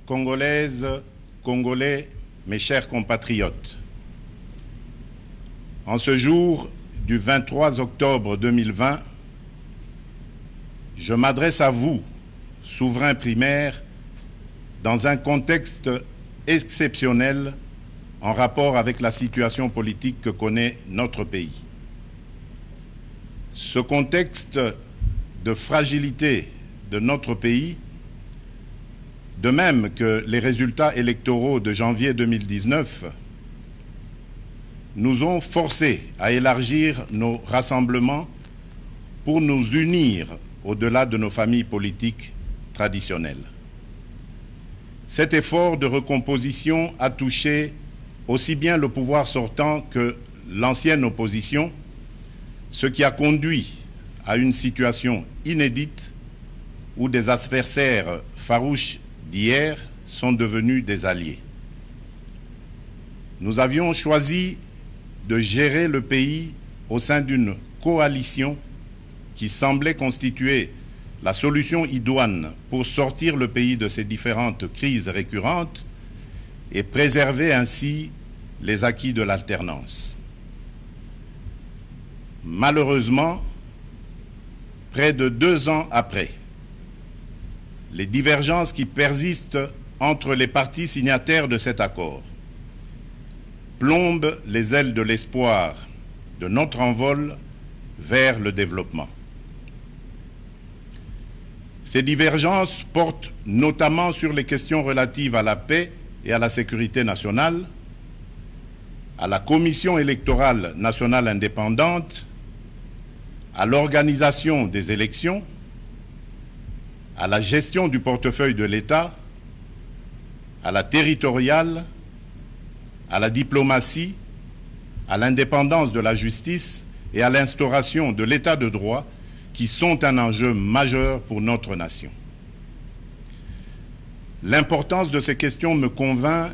Congolaises, Congolais, mes chers compatriotes, en ce jour du 23 octobre 2020, je m'adresse à vous, souverains primaires, dans un contexte exceptionnel en rapport avec la situation politique que connaît notre pays. Ce contexte de fragilité de notre pays, de même que les résultats électoraux de janvier 2019, nous ont forcés à élargir nos rassemblements pour nous unir au-delà de nos familles politiques traditionnelles. Cet effort de recomposition a touché aussi bien le pouvoir sortant que l'ancienne opposition, ce qui a conduit à une situation inédite où des adversaires farouches d'hier sont devenus des alliés. Nous avions choisi de gérer le pays au sein d'une coalition qui semblait constituer la solution idoine pour sortir le pays de ces différentes crises récurrentes et préserver ainsi les acquis de l'alternance. Malheureusement, près de 2 ans après, les divergences qui persistent entre les partis signataires de cet accord plombent les ailes de l'espoir de notre envol vers le développement. Ces divergences portent notamment sur les questions relatives à la paix et à la sécurité nationale, à la Commission électorale nationale indépendante, à l'organisation des élections, à la gestion du portefeuille de l'État, à la territoriale, à la diplomatie, à l'indépendance de la justice et à l'instauration de l'État de droit qui sont un enjeu majeur pour notre nation. L'importance de ces questions me convainc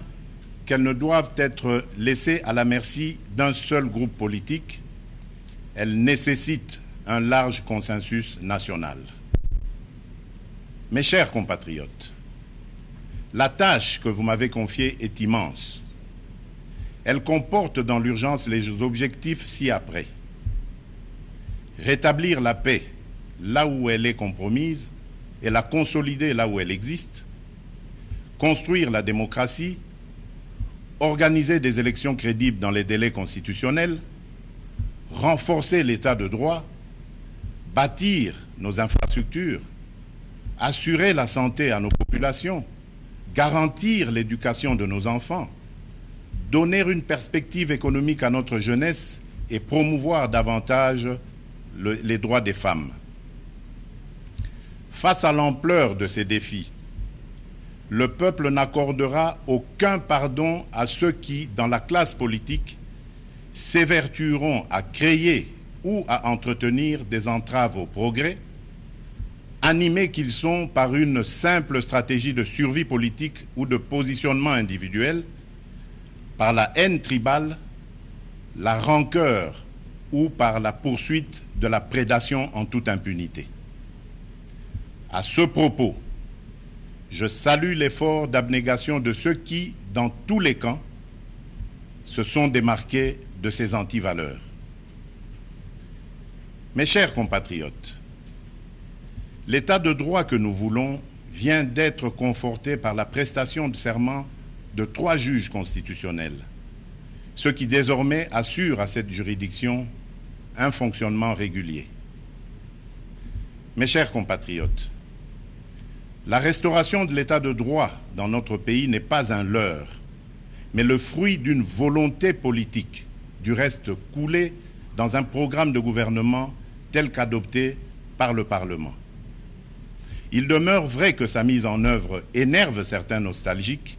qu'elles ne doivent être laissées à la merci d'un seul groupe politique. Elles nécessitent un large consensus national. Mes chers compatriotes, la tâche que vous m'avez confiée est immense. Elle comporte dans l'urgence les objectifs ci-après. Rétablir la paix là où elle est compromise et la consolider là où elle existe. Construire la démocratie. Organiser des élections crédibles dans les délais constitutionnels. Renforcer l'état de droit. Bâtir nos infrastructures. Assurer la santé à nos populations, garantir l'éducation de nos enfants, donner une perspective économique à notre jeunesse et promouvoir davantage les droits des femmes. Face à l'ampleur de ces défis, le peuple n'accordera aucun pardon à ceux qui, dans la classe politique, s'évertueront à créer ou à entretenir des entraves au progrès, animés qu'ils sont par une simple stratégie de survie politique ou de positionnement individuel, par la haine tribale, la rancœur ou par la poursuite de la prédation en toute impunité. À ce propos, je salue l'effort d'abnégation de ceux qui, dans tous les camps, se sont démarqués de ces antivaleurs. Mes chers compatriotes, l'état de droit que nous voulons vient d'être conforté par la prestation de serment de 3 juges constitutionnels, ce qui désormais assure à cette juridiction un fonctionnement régulier. Mes chers compatriotes, la restauration de l'état de droit dans notre pays n'est pas un leurre, mais le fruit d'une volonté politique, du reste coulée dans un programme de gouvernement tel qu'adopté par le Parlement. Il demeure vrai que sa mise en œuvre énerve certains nostalgiques,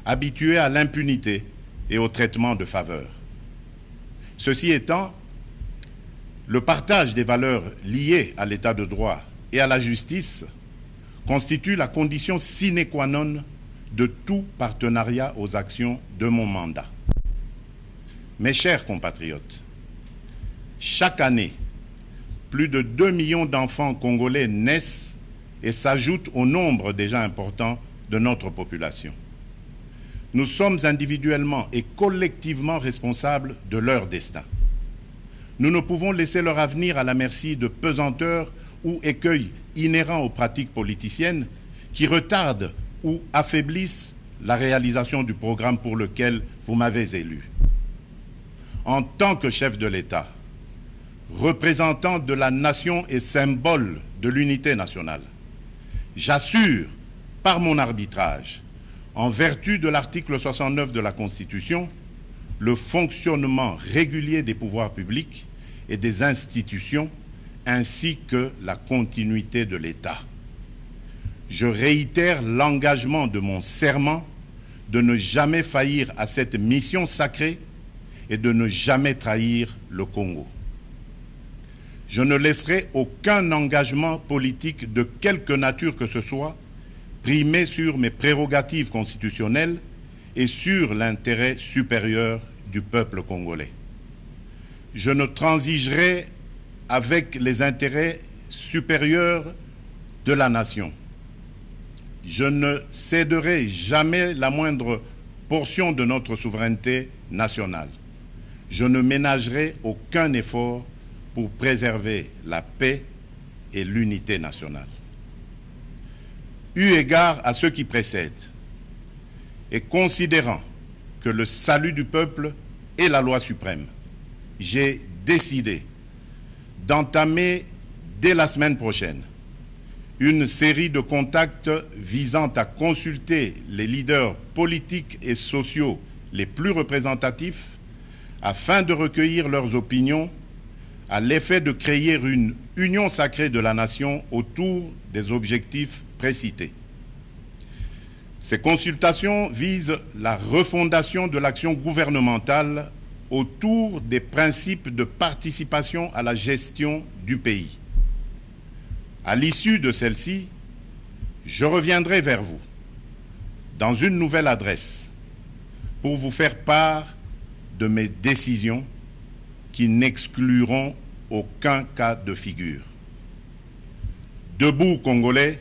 habitués à l'impunité et au traitement de faveur. Ceci étant, le partage des valeurs liées à l'état de droit et à la justice constitue la condition sine qua non de tout partenariat aux actions de mon mandat. Mes chers compatriotes, chaque année, plus de 2 millions d'enfants congolais naissent et s'ajoutent au nombre déjà important de notre population. Nous sommes individuellement et collectivement responsables de leur destin. Nous ne pouvons laisser leur avenir à la merci de pesanteurs ou écueils inhérents aux pratiques politiciennes qui retardent ou affaiblissent la réalisation du programme pour lequel vous m'avez élu. En tant que chef de l'État, représentant de la nation et symbole de l'unité nationale, j'assure par mon arbitrage, en vertu de l'article 69 de la Constitution, le fonctionnement régulier des pouvoirs publics et des institutions, ainsi que la continuité de l'État. Je réitère l'engagement de mon serment de ne jamais faillir à cette mission sacrée et de ne jamais trahir le Congo. Je ne laisserai aucun engagement politique de quelque nature que ce soit primer sur mes prérogatives constitutionnelles et sur l'intérêt supérieur du peuple congolais. Je ne transigerai avec les intérêts supérieurs de la nation. Je ne céderai jamais la moindre portion de notre souveraineté nationale. Je ne ménagerai aucun effort pour préserver la paix et l'unité nationale. Eu égard à ce qui précède, et considérant que le salut du peuple est la loi suprême, j'ai décidé d'entamer dès la semaine prochaine une série de contacts visant à consulter les leaders politiques et sociaux les plus représentatifs afin de recueillir leurs opinions à l'effet de créer une union sacrée de la nation autour des objectifs précités. Ces consultations visent la refondation de l'action gouvernementale autour des principes de participation à la gestion du pays. À l'issue de celle-ci, je reviendrai vers vous dans une nouvelle adresse pour vous faire part de mes décisions qui n'excluront aucun cas de figure. Debout, Congolais,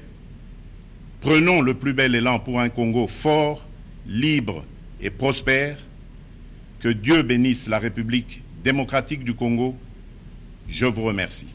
prenons le plus bel élan pour un Congo fort, libre et prospère. Que Dieu bénisse la République démocratique du Congo. Je vous remercie.